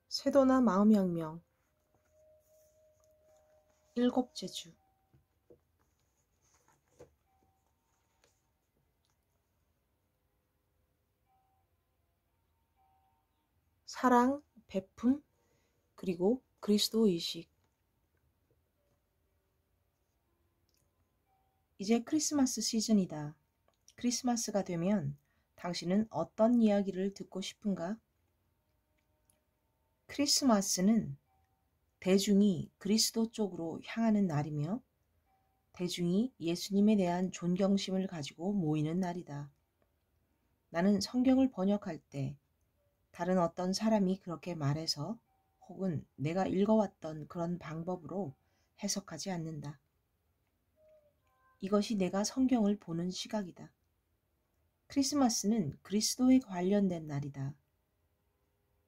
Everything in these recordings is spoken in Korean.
세도나 마음혁명 일곱째 주 사랑, 베품, 그리고 그리스도 의식. 이제 크리스마스 시즌이다. 크리스마스가 되면 당신은 어떤 이야기를 듣고 싶은가? 크리스마스는 대중이 그리스도 쪽으로 향하는 날이며 대중이 예수님에 대한 존경심을 가지고 모이는 날이다. 나는 성경을 번역할 때 다른 어떤 사람이 그렇게 말해서 혹은 내가 읽어왔던 그런 방법으로 해석하지 않는다. 이것이 내가 성경을 보는 시각이다. 크리스마스는 그리스도에 관련된 날이다.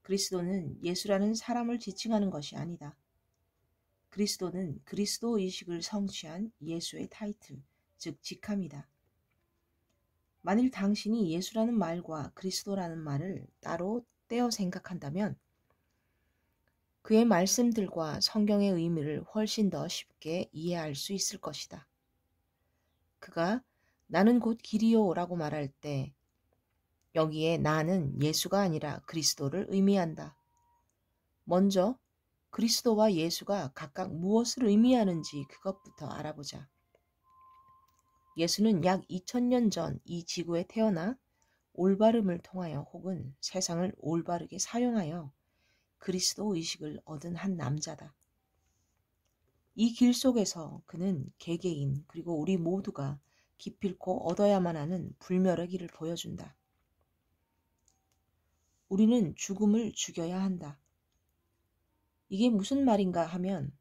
그리스도는 예수라는 사람을 지칭하는 것이 아니다. 그리스도는 그리스도 의식을 성취한 예수의 타이틀, 즉 직함이다. 만일 당신이 예수라는 말과 그리스도라는 말을 따로 떼어 생각한다면 그의 말씀들과 성경의 의미를 훨씬 더 쉽게 이해할 수 있을 것이다. 그가 나는 곧 길이요 라고 말할 때 여기에 나는 예수가 아니라 그리스도를 의미한다. 먼저 그리스도와 예수가 각각 무엇을 의미하는지 그것부터 알아보자. 예수는 약 2000년 전 이 지구에 태어나 올바름을 통하여 혹은 세상을 올바르게 사용하여 그리스도 의식을 얻은 한 남자다. 이 길 속에서 그는 개개인 그리고 우리 모두가 기필코 얻어야만 하는 불멸의 길을 보여준다. 우리는 죽음을 죽여야 한다. 이게 무슨 말인가 하면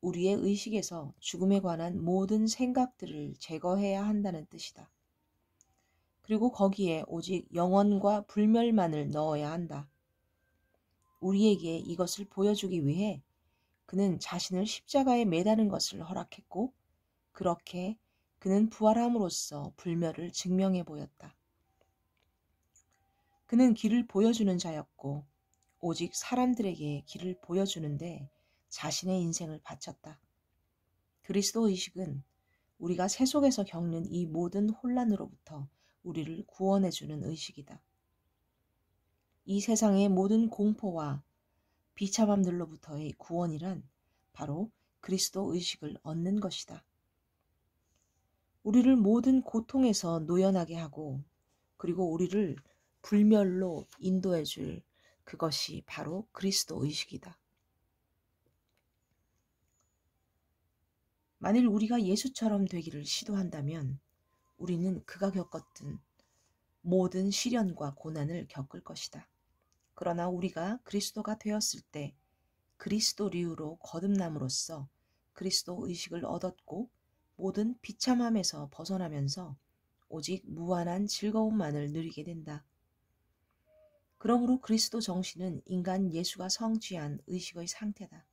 우리의 의식에서 죽음에 관한 모든 생각들을 제거해야 한다는 뜻이다. 그리고 거기에 오직 영원과 불멸만을 넣어야 한다. 우리에게 이것을 보여주기 위해 그는 자신을 십자가에 매다는 것을 허락했고 그렇게 그는 부활함으로써 불멸을 증명해 보였다. 그는 길을 보여주는 자였고 오직 사람들에게 길을 보여주는데 자신의 인생을 바쳤다. 그리스도 의식은 우리가 세속에서 겪는 이 모든 혼란으로부터 우리를 구원해주는 의식이다. 이 세상의 모든 공포와 비참함들로부터의 구원이란 바로 그리스도 의식을 얻는 것이다. 우리를 모든 고통에서 노연하게 하고 그리고 우리를 불멸로 인도해줄 그것이 바로 그리스도 의식이다. 만일 우리가 예수처럼 되기를 시도한다면 우리는 그가 겪었던 모든 시련과 고난을 겪을 것이다. 그러나 우리가 그리스도가 되었을 때 그리스도류로 거듭남으로써 그리스도 의식을 얻었고 모든 비참함에서 벗어나면서 오직 무한한 즐거움만을 누리게 된다. 그러므로 그리스도 정신은 인간 예수가 성취한 의식의 상태다.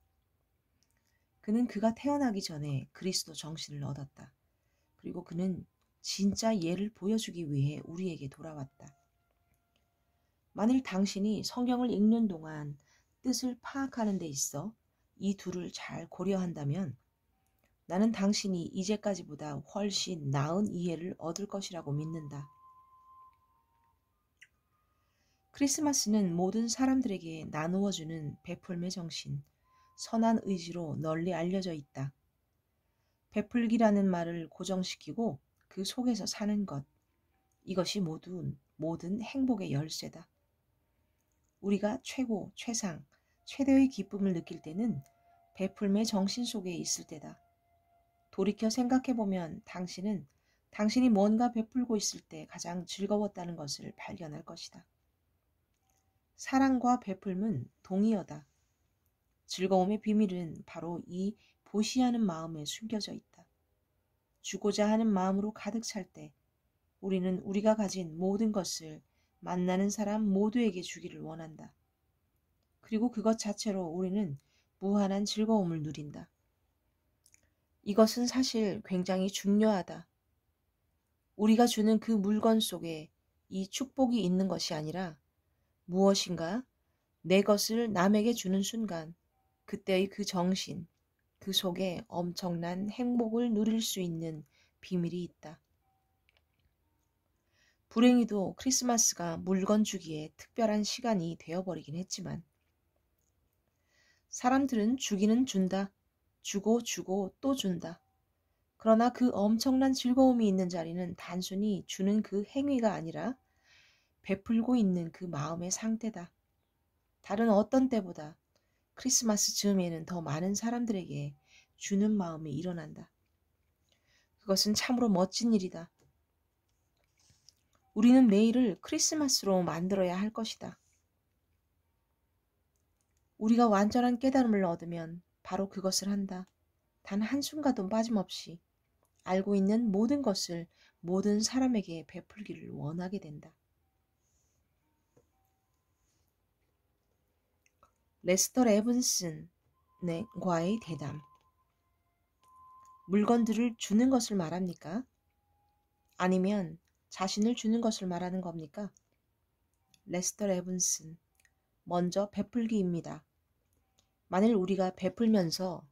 그는 그가 태어나기 전에 그리스도 정신을 얻었다. 그리고 그는 진짜 예를 보여주기 위해 우리에게 돌아왔다. 만일 당신이 성경을 읽는 동안 뜻을 파악하는 데 있어 이 둘을 잘 고려한다면 나는 당신이 이제까지보다 훨씬 나은 이해를 얻을 것이라고 믿는다. 크리스마스는 모든 사람들에게 나누어주는 베풀매 정신, 선한 의지로 널리 알려져 있다. 베풀기라는 말을 고정시키고 그 속에서 사는 것, 이것이 모든 행복의 열쇠다. 우리가 최고, 최상, 최대의 기쁨을 느낄 때는 베풀매 정신 속에 있을 때다. 돌이켜 생각해보면 당신은 당신이 뭔가 베풀고 있을 때 가장 즐거웠다는 것을 발견할 것이다. 사랑과 베풀은 동의어다. 즐거움의 비밀은 바로 이 보시하는 마음에 숨겨져 있다. 주고자 하는 마음으로 가득 찰 때 우리는 우리가 가진 모든 것을 만나는 사람 모두에게 주기를 원한다. 그리고 그것 자체로 우리는 무한한 즐거움을 누린다. 이것은 사실 굉장히 중요하다. 우리가 주는 그 물건 속에 이 축복이 있는 것이 아니라 무엇인가 내 것을 남에게 주는 순간, 그때의 그 정신, 그 속에 엄청난 행복을 누릴 수 있는 비밀이 있다. 불행히도 크리스마스가 물건 주기에 특별한 시간이 되어버리긴 했지만 사람들은 주기는 준다. 주고 주고 또 준다. 그러나 그 엄청난 즐거움이 있는 자리는 단순히 주는 그 행위가 아니라 베풀고 있는 그 마음의 상태다. 다른 어떤 때보다 크리스마스 즈음에는 더 많은 사람들에게 주는 마음이 일어난다. 그것은 참으로 멋진 일이다. 우리는 매일을 크리스마스로 만들어야 할 것이다. 우리가 완전한 깨달음을 얻으면 바로 그것을 한다. 단 한순간도 빠짐없이 알고 있는 모든 것을 모든 사람에게 베풀기를 원하게 된다. 레스터 레븐슨과의 대담. 물건들을 주는 것을 말합니까? 아니면 자신을 주는 것을 말하는 겁니까? 레스터 레븐슨. 먼저 베풀기입니다. 만일 우리가 베풀면서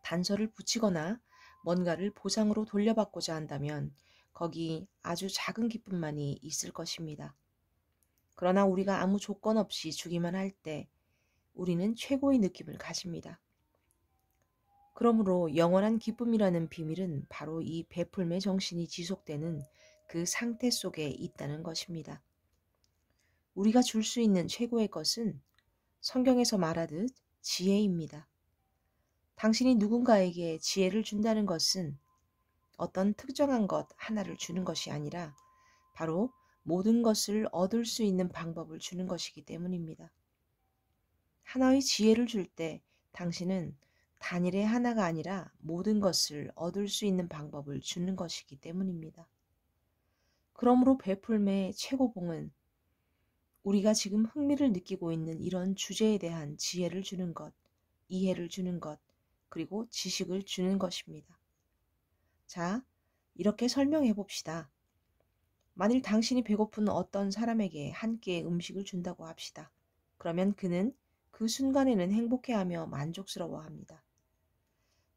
단서를 붙이거나 뭔가를 보상으로 돌려받고자 한다면 거기 아주 작은 기쁨만이 있을 것입니다. 그러나 우리가 아무 조건 없이 주기만 할 때 우리는 최고의 느낌을 가집니다. 그러므로 영원한 기쁨이라는 비밀은 바로 이 베풀매 정신이 지속되는 그 상태 속에 있다는 것입니다. 우리가 줄 수 있는 최고의 것은 성경에서 말하듯 지혜입니다. 당신이 누군가에게 지혜를 준다는 것은 어떤 특정한 것 하나를 주는 것이 아니라 바로 모든 것을 얻을 수 있는 방법을 주는 것이기 때문입니다. 하나의 지혜를 줄 때 당신은 단일의 하나가 아니라 모든 것을 얻을 수 있는 방법을 주는 것이기 때문입니다. 그러므로 베풀매의 최고봉은 우리가 지금 흥미를 느끼고 있는 이런 주제에 대한 지혜를 주는 것, 이해를 주는 것, 그리고 지식을 주는 것입니다. 자, 이렇게 설명해 봅시다. 만일 당신이 배고픈 어떤 사람에게 한 끼의 음식을 준다고 합시다. 그러면 그는 그 순간에는 행복해하며 만족스러워합니다.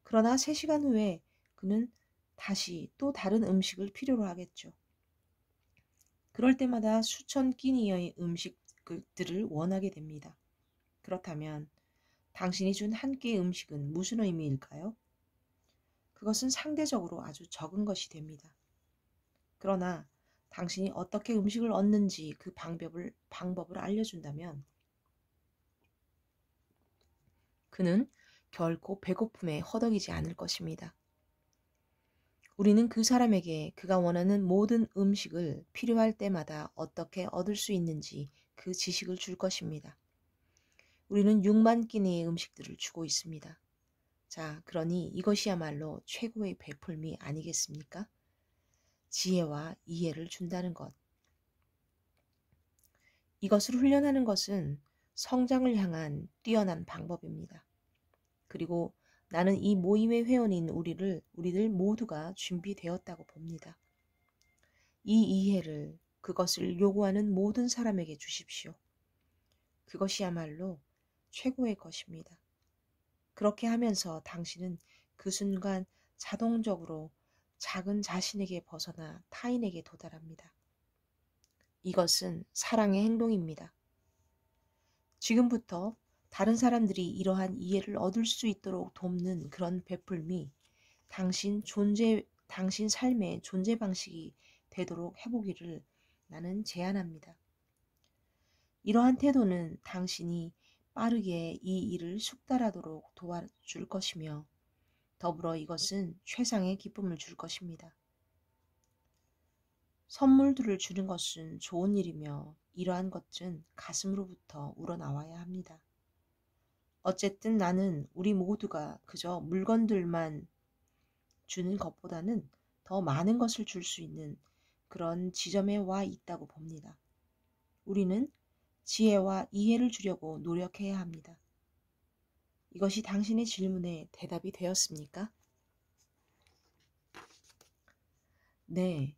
그러나 3시간 후에 그는 다시 또 다른 음식을 필요로 하겠죠. 그럴 때마다 수천 끼니의 음식들을 원하게 됩니다. 그렇다면 당신이 준 한 끼의 음식은 무슨 의미일까요? 그것은 상대적으로 아주 적은 것이 됩니다. 그러나 당신이 어떻게 음식을 얻는지 그 방법을 알려준다면 그는 결코 배고픔에 허덕이지 않을 것입니다. 우리는 그 사람에게 그가 원하는 모든 음식을 필요할 때마다 어떻게 얻을 수 있는지 그 지식을 줄 것입니다. 우리는 6만 끼니의 음식들을 주고 있습니다. 자, 그러니 이것이야말로 최고의 베풀미 아니겠습니까? 지혜와 이해를 준다는 것. 이것을 훈련하는 것은 성장을 향한 뛰어난 방법입니다. 그리고 나는 이 모임의 회원인 우리들 모두가 준비되었다고 봅니다. 이 이해를 그것을 요구하는 모든 사람에게 주십시오. 그것이야말로 최고의 것입니다. 그렇게 하면서 당신은 그 순간 자동적으로 작은 자신에게 벗어나 타인에게 도달합니다. 이것은 사랑의 행동입니다. 지금부터 다른 사람들이 이러한 이해를 얻을 수 있도록 돕는 그런 베풀미, 당신 삶의 존재 방식이 되도록 해보기를 나는 제안합니다. 이러한 태도는 당신이 빠르게 이 일을 숙달하도록 도와줄 것이며 더불어 이것은 최상의 기쁨을 줄 것입니다. 선물들을 주는 것은 좋은 일이며 이러한 것은 가슴으로부터 우러나와야 합니다. 어쨌든 나는 우리 모두가 그저 물건들만 주는 것보다는 더 많은 것을 줄 수 있는 그런 지점에 와 있다고 봅니다. 우리는 지혜와 이해를 주려고 노력해야 합니다. 이것이 당신의 질문에 대답이 되었습니까? 네.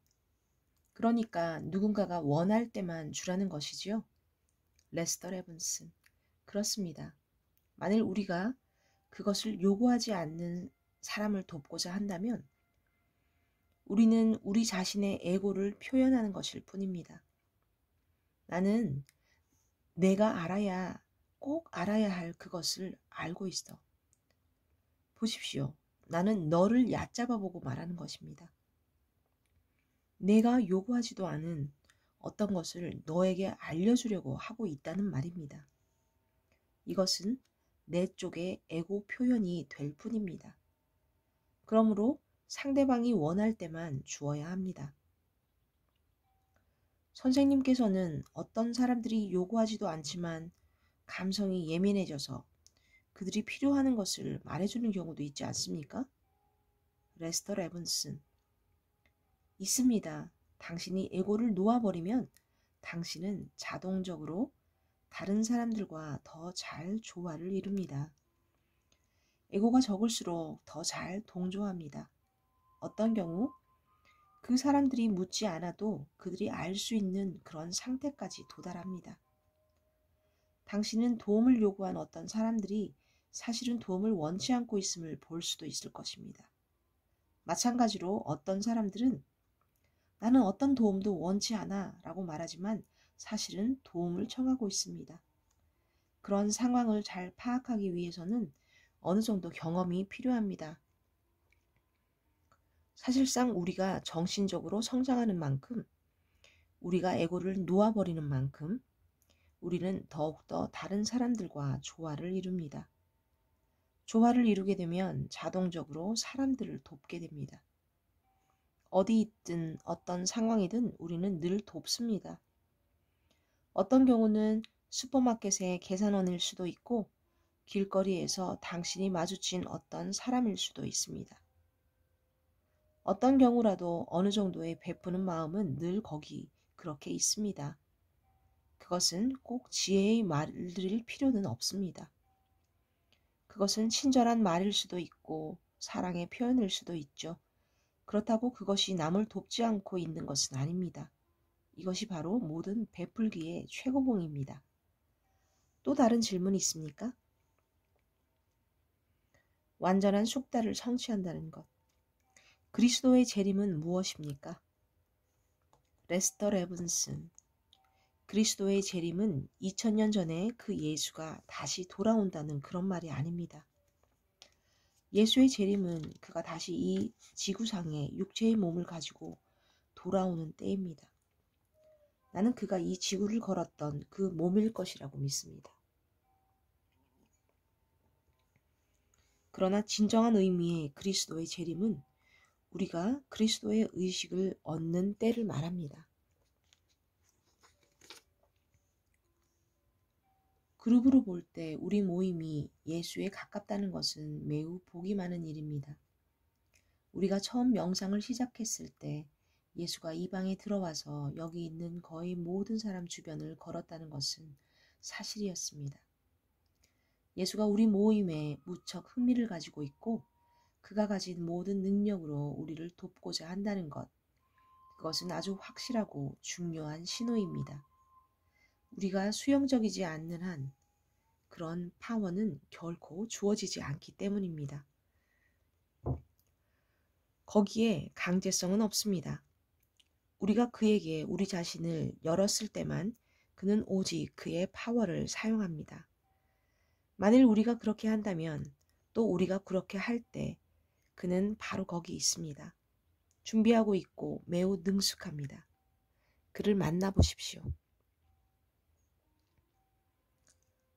그러니까 누군가가 원할 때만 주라는 것이지요. 레스터 레븐슨. 그렇습니다. 만일 우리가 그것을 요구하지 않는 사람을 돕고자 한다면 우리는 우리 자신의 에고를 표현하는 것일 뿐입니다. 나는 내가 꼭 알아야 할 그것을 알고 있어. 보십시오. 나는 너를 얕잡아 보고 말하는 것입니다. 내가 요구하지도 않은 어떤 것을 너에게 알려주려고 하고 있다는 말입니다. 이것은 내 쪽의 에고 표현이 될 뿐입니다. 그러므로 상대방이 원할 때만 주어야 합니다. 선생님께서는 어떤 사람들이 요구하지도 않지만 감성이 예민해져서 그들이 필요하는 것을 말해주는 경우도 있지 않습니까? 레스터 레븐슨. 있습니다. 당신이 에고를 놓아버리면 당신은 자동적으로 다른 사람들과 더 잘 조화를 이룹니다. 에고가 적을수록 더 잘 동조합니다. 어떤 경우 그 사람들이 묻지 않아도 그들이 알 수 있는 그런 상태까지 도달합니다. 당신은 도움을 요구한 어떤 사람들이 사실은 도움을 원치 않고 있음을 볼 수도 있을 것입니다. 마찬가지로 어떤 사람들은 나는 어떤 도움도 원치 않아 라고 말하지만 사실은 도움을 청하고 있습니다. 그런 상황을 잘 파악하기 위해서는 어느 정도 경험이 필요합니다. 사실상 우리가 정신적으로 성장하는 만큼, 우리가 에고를 놓아버리는 만큼 우리는 더욱더 다른 사람들과 조화를 이룹니다. 조화를 이루게 되면 자동적으로 사람들을 돕게 됩니다. 어디 있든 어떤 상황이든 우리는 늘 돕습니다. 어떤 경우는 슈퍼마켓의 계산원일 수도 있고 길거리에서 당신이 마주친 어떤 사람일 수도 있습니다. 어떤 경우라도 어느 정도의 베푸는 마음은 늘 거기 그렇게 있습니다. 그것은 꼭 지혜의 말일 필요는 없습니다. 그것은 친절한 말일 수도 있고 사랑의 표현일 수도 있죠. 그렇다고 그것이 남을 돕지 않고 있는 것은 아닙니다. 이것이 바로 모든 베풀기의 최고봉입니다. 또 다른 질문이 있습니까? 완전한 숙달을 성취한다는 것. 그리스도의 재림은 무엇입니까? 레스터 레븐슨. 그리스도의 재림은 2000년 전에 그 예수가 다시 돌아온다는 그런 말이 아닙니다. 예수의 재림은 그가 다시 이 지구상에 육체의 몸을 가지고 돌아오는 때입니다. 나는 그가 이 지구를 걸었던 그 몸일 것이라고 믿습니다. 그러나 진정한 의미의 그리스도의 재림은 우리가 그리스도의 의식을 얻는 때를 말합니다. 그룹으로 볼 때 우리 모임이 예수에 가깝다는 것은 매우 복이 많은 일입니다. 우리가 처음 명상을 시작했을 때 예수가 이 방에 들어와서 여기 있는 거의 모든 사람 주변을 걸었다는 것은 사실이었습니다. 예수가 우리 모임에 무척 흥미를 가지고 있고 그가 가진 모든 능력으로 우리를 돕고자 한다는 것, 그것은 아주 확실하고 중요한 신호입니다. 우리가 수용적이지 않는 한 그런 파워는 결코 주어지지 않기 때문입니다. 거기에 강제성은 없습니다. 우리가 그에게 우리 자신을 열었을 때만 그는 오직 그의 파워를 사용합니다. 만일 우리가 그렇게 한다면 또 우리가 그렇게 할 때 그는 바로 거기 있습니다. 준비하고 있고 매우 능숙합니다. 그를 만나보십시오.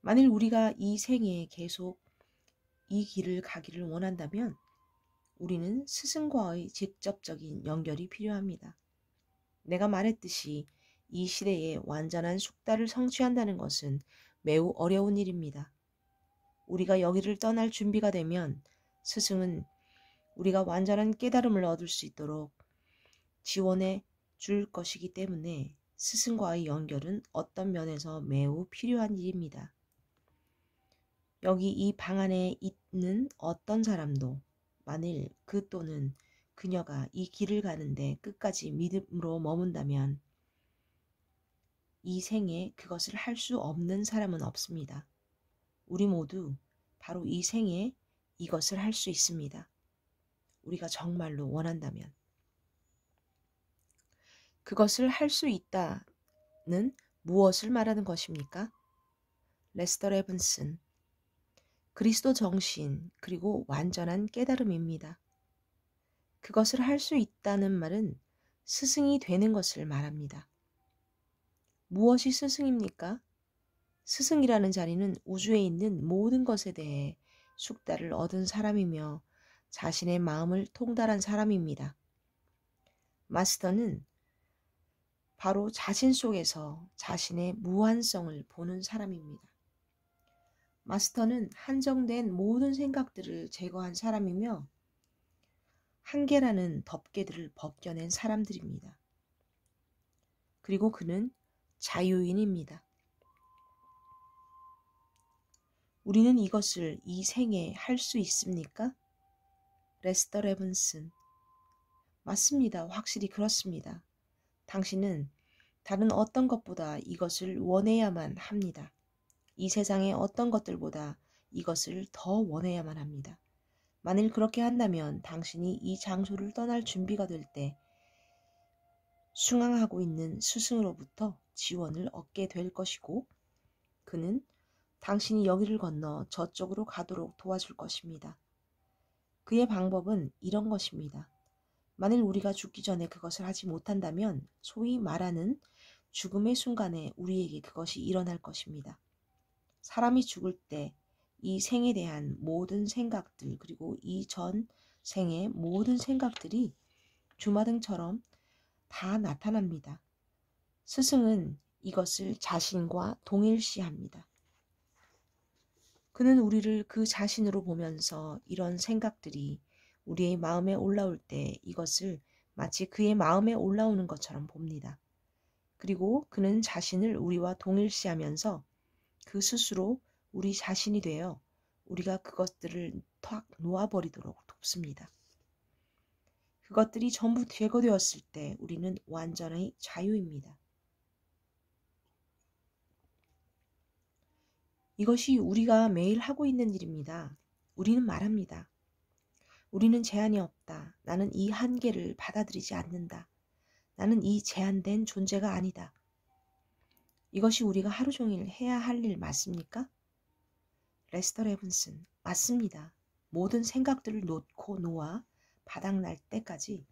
만일 우리가 이 생에 계속 이 길을 가기를 원한다면 우리는 스승과의 직접적인 연결이 필요합니다. 내가 말했듯이 이 시대에 완전한 숙달을 성취한다는 것은 매우 어려운 일입니다. 우리가 여기를 떠날 준비가 되면 스승은 우리가 완전한 깨달음을 얻을 수 있도록 지원해 줄 것이기 때문에 스승과의 연결은 어떤 면에서 매우 필요한 일입니다. 여기 이 방 안에 있는 어떤 사람도 만일 그 또는 그녀가 이 길을 가는데 끝까지 믿음으로 머문다면 이 생에 그것을 할 수 없는 사람은 없습니다. 우리 모두 바로 이 생에 이것을 할 수 있습니다. 우리가 정말로 원한다면. 그것을 할 수 있다는 무엇을 말하는 것입니까? 레스터 레븐슨, 그리스도 정신 그리고 완전한 깨달음입니다. 그것을 할 수 있다는 말은 스승이 되는 것을 말합니다. 무엇이 스승입니까? 스승이라는 자리는 우주에 있는 모든 것에 대해 숙달을 얻은 사람이며 자신의 마음을 통달한 사람입니다. 마스터는 바로 자신 속에서 자신의 무한성을 보는 사람입니다. 마스터는 한정된 모든 생각들을 제거한 사람이며 한계라는 덮개들을 벗겨낸 사람들입니다. 그리고 그는 자유인입니다. 우리는 이것을 이 생에 할 수 있습니까? 레스터 레븐슨, 맞습니다. 확실히 그렇습니다. 당신은 다른 어떤 것보다 이것을 원해야만 합니다. 이 세상의 어떤 것들보다 이것을 더 원해야만 합니다. 만일 그렇게 한다면 당신이 이 장소를 떠날 준비가 될 때 숭앙하고 있는 스승으로부터 지원을 얻게 될 것이고 그는 당신이 여기를 건너 저쪽으로 가도록 도와줄 것입니다. 그의 방법은 이런 것입니다. 만일 우리가 죽기 전에 그것을 하지 못한다면 소위 말하는 죽음의 순간에 우리에게 그것이 일어날 것입니다. 사람이 죽을 때 이 생에 대한 모든 생각들 그리고 이 전 생의 모든 생각들이 주마등처럼 다 나타납니다. 스승은 이것을 자신과 동일시합니다. 그는 우리를 그 자신으로 보면서 이런 생각들이 우리의 마음에 올라올 때 이것을 마치 그의 마음에 올라오는 것처럼 봅니다. 그리고 그는 자신을 우리와 동일시하면서 그 스스로 우리 자신이 되어 우리가 그것들을 탁 놓아버리도록 돕습니다. 그것들이 전부 제거되었을 때 우리는 완전히 자유입니다. 이것이 우리가 매일 하고 있는 일입니다. 우리는 말합니다. 우리는 제한이 없다. 나는 이 한계를 받아들이지 않는다. 나는 이 제한된 존재가 아니다. 이것이 우리가 하루 종일 해야 할 일 맞습니까? 레스터 레븐슨, 맞습니다. 모든 생각들을 놓고 놓아 바닥날 때까지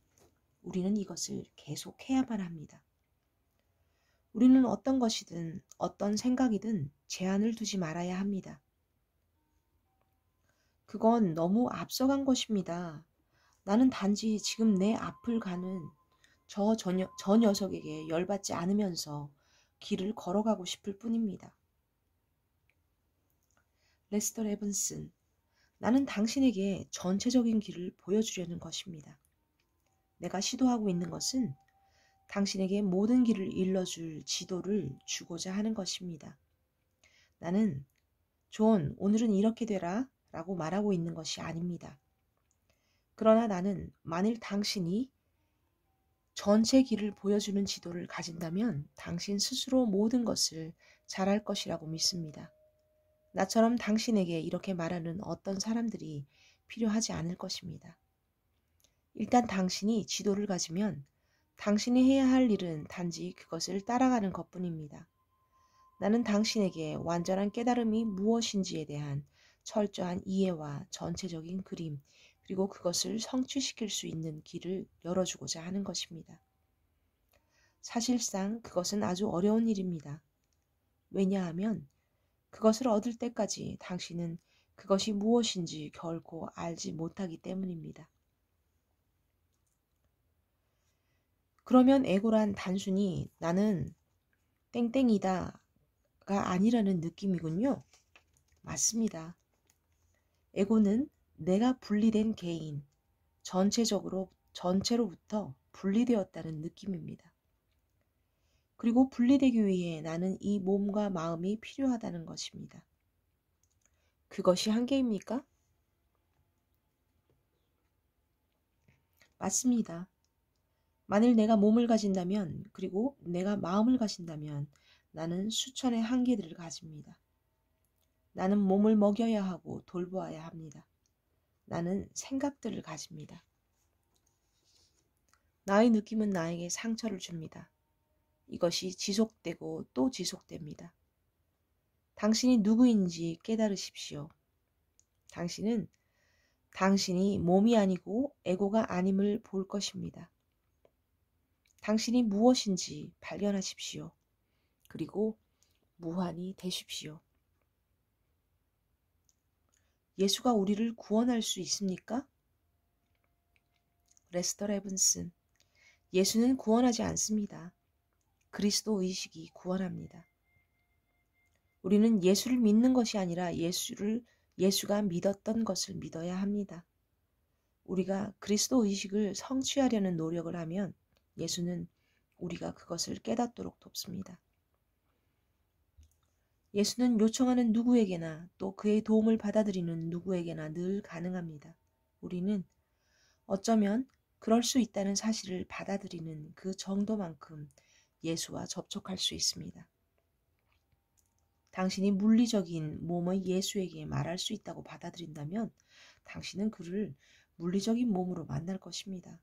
우리는 이것을 계속해야만 합니다. 우리는 어떤 것이든 어떤 생각이든 제한을 두지 말아야 합니다. 그건 너무 앞서간 것입니다. 나는 단지 지금 내 앞을 가는 저 녀석에게 열받지 않으면서 길을 걸어가고 싶을 뿐입니다. 레스터 레븐슨, 나는 당신에게 전체적인 길을 보여주려는 것입니다. 내가 시도하고 있는 것은 당신에게 모든 길을 일러줄 지도를 주고자 하는 것입니다. 나는 존, 오늘은 이렇게 되라 라고 말하고 있는 것이 아닙니다. 그러나 나는 만일 당신이 전체 길을 보여주는 지도를 가진다면 당신 스스로 모든 것을 잘할 것이라고 믿습니다. 나처럼 당신에게 이렇게 말하는 어떤 사람들이 필요하지 않을 것입니다. 일단 당신이 지도를 가지면 당신이 해야 할 일은 단지 그것을 따라가는 것뿐입니다. 나는 당신에게 완전한 깨달음이 무엇인지에 대한 철저한 이해와 전체적인 그림, 그리고 그것을 성취시킬 수 있는 길을 열어주고자 하는 것입니다. 사실상 그것은 아주 어려운 일입니다. 왜냐하면 그것을 얻을 때까지 당신은 그것이 무엇인지 결코 알지 못하기 때문입니다. 그러면 에고란 단순히 나는 땡땡이다가 아니라는 느낌이군요. 맞습니다. 에고는 내가 분리된 개인, 전체로부터 분리되었다는 느낌입니다. 그리고 분리되기 위해 나는 이 몸과 마음이 필요하다는 것입니다. 그것이 한계입니까? 맞습니다. 만일 내가 몸을 가진다면, 그리고 내가 마음을 가진다면 나는 수천의 한계들을 가집니다. 나는 몸을 먹여야 하고 돌보아야 합니다. 나는 생각들을 가집니다. 나의 느낌은 나에게 상처를 줍니다. 이것이 지속되고 또 지속됩니다. 당신이 누구인지 깨달으십시오. 당신은 당신이 몸이 아니고 에고가 아님을 볼 것입니다. 당신이 무엇인지 발견하십시오. 그리고 무한히 되십시오. 예수가 우리를 구원할 수 있습니까? 레스터 레븐슨, 예수는 구원하지 않습니다. 그리스도 의식이 구원합니다. 우리는 예수를 믿는 것이 아니라 예수가 믿었던 것을 믿어야 합니다. 우리가 그리스도 의식을 성취하려는 노력을 하면 예수는 우리가 그것을 깨닫도록 돕습니다. 예수는 요청하는 누구에게나 또 그의 도움을 받아들이는 누구에게나 늘 가능합니다. 우리는 어쩌면 그럴 수 있다는 사실을 받아들이는 그 정도만큼 예수와 접촉할 수 있습니다. 당신이 물리적인 몸의 예수에게 말할 수 있다고 받아들인다면 당신은 그를 물리적인 몸으로 만날 것입니다.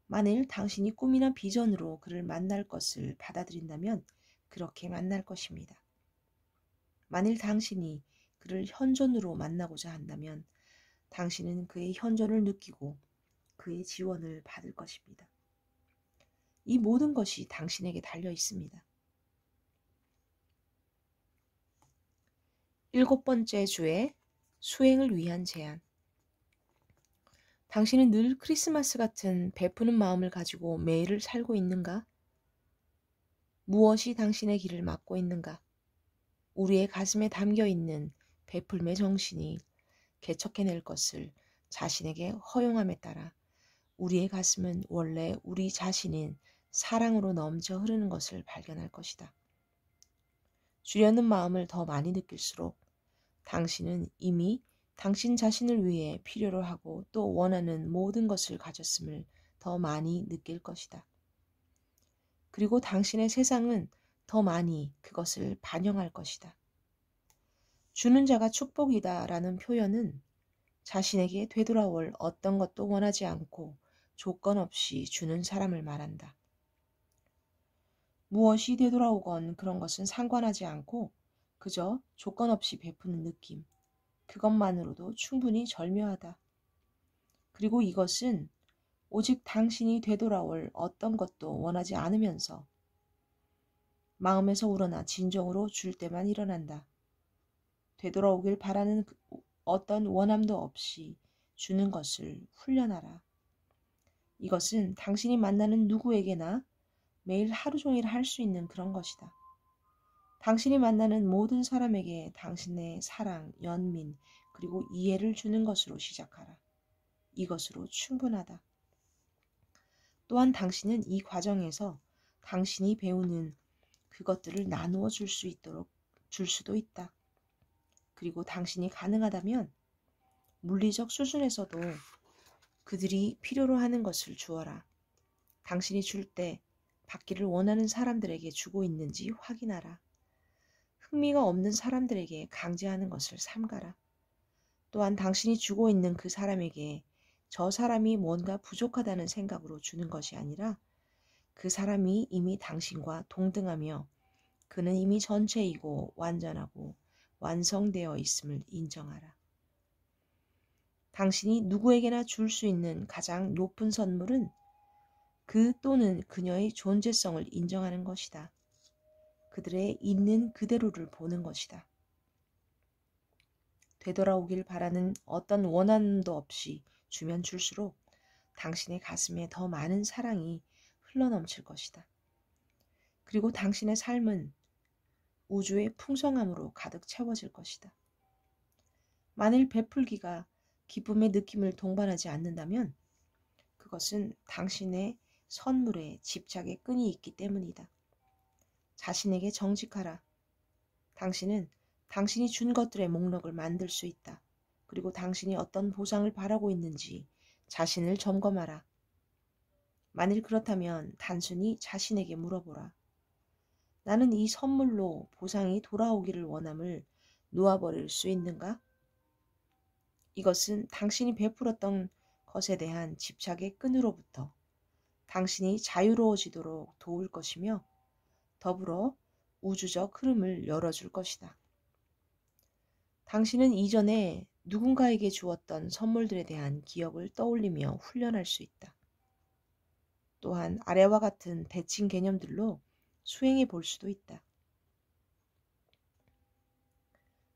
만일 당신이 꿈이나 비전으로 그를 만날 것을 받아들인다면 그렇게 만날 것입니다. 만일 당신이 그를 현존으로 만나고자 한다면 당신은 그의 현존을 느끼고 그의 지원을 받을 것입니다. 이 모든 것이 당신에게 달려 있습니다. 7번째 주의 수행을 위한 제안. 당신은 늘 크리스마스 같은 베푸는 마음을 가지고 매일을 살고 있는가? 무엇이 당신의 길을 막고 있는가? 우리의 가슴에 담겨 있는 베풀매 정신이 개척해낼 것을 자신에게 허용함에 따라 우리의 가슴은 원래 우리 자신인 사랑으로 넘쳐 흐르는 것을 발견할 것이다. 주려는 마음을 더 많이 느낄수록 당신은 이미 당신 자신을 위해 필요로 하고 또 원하는 모든 것을 가졌음을 더 많이 느낄 것이다. 그리고 당신의 세상은 더 많이 그것을 반영할 것이다. 주는 자가 축복이다 라는 표현은 자신에게 되돌아올 어떤 것도 원하지 않고 조건 없이 주는 사람을 말한다. 무엇이 되돌아오건 그런 것은 상관하지 않고 그저 조건 없이 베푸는 느낌, 그것만으로도 충분히 절묘하다. 그리고 이것은 오직 당신이 되돌아올 어떤 것도 원하지 않으면서 마음에서 우러나 진정으로 줄 때만 일어난다. 되돌아오길 바라는 어떤 원함도 없이 주는 것을 훈련하라. 이것은 당신이 만나는 누구에게나 매일 하루 종일 할 수 있는 그런 것이다. 당신이 만나는 모든 사람에게 당신의 사랑, 연민, 그리고 이해를 주는 것으로 시작하라. 이것으로 충분하다. 또한 당신은 이 과정에서 당신이 배우는 그것들을 나누어 줄 수도 있다. 그리고 당신이 가능하다면 물리적 수준에서도 그들이 필요로 하는 것을 주어라. 당신이 줄 때 받기를 원하는 사람들에게 주고 있는지 확인하라. 흥미가 없는 사람들에게 강제하는 것을 삼가라. 또한 당신이 주고 있는 그 사람에게 저 사람이 뭔가 부족하다는 생각으로 주는 것이 아니라 그 사람이 이미 당신과 동등하며 그는 이미 전체이고 완전하고 완성되어 있음을 인정하라. 당신이 누구에게나 줄 수 있는 가장 높은 선물은 그 또는 그녀의 존재성을 인정하는 것이다. 그들의 있는 그대로를 보는 것이다. 되돌아오길 바라는 어떤 원함도 없이 주면 줄수록 당신의 가슴에 더 많은 사랑이 흘러넘칠 것이다. 그리고 당신의 삶은 우주의 풍성함으로 가득 채워질 것이다. 만일 베풀기가 기쁨의 느낌을 동반하지 않는다면 그것은 당신의 선물에 집착의 끈이 있기 때문이다. 자신에게 정직하라. 당신은 당신이 준 것들의 목록을 만들 수 있다. 그리고 당신이 어떤 보상을 바라고 있는지 자신을 점검하라. 만일 그렇다면 단순히 자신에게 물어보라. 나는 이 선물로 보상이 돌아오기를 원함을 놓아버릴 수 있는가? 이것은 당신이 베풀었던 것에 대한 집착의 끈으로부터 당신이 자유로워지도록 도울 것이며 더불어 우주적 흐름을 열어줄 것이다. 당신은 이전에 누군가에게 주었던 선물들에 대한 기억을 떠올리며 훈련할 수 있다. 또한 아래와 같은 대칭 개념들로 수행해 볼 수도 있다.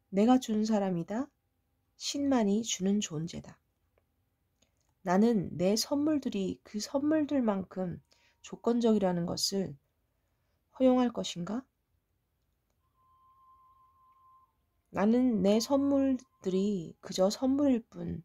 내가 준 사람이다. 신만이 주는 존재다. 나는 내 선물들이 그 선물들만큼 조건적이라는 것을 허용할 것인가? 나는 내 선물들이 그저 선물일 뿐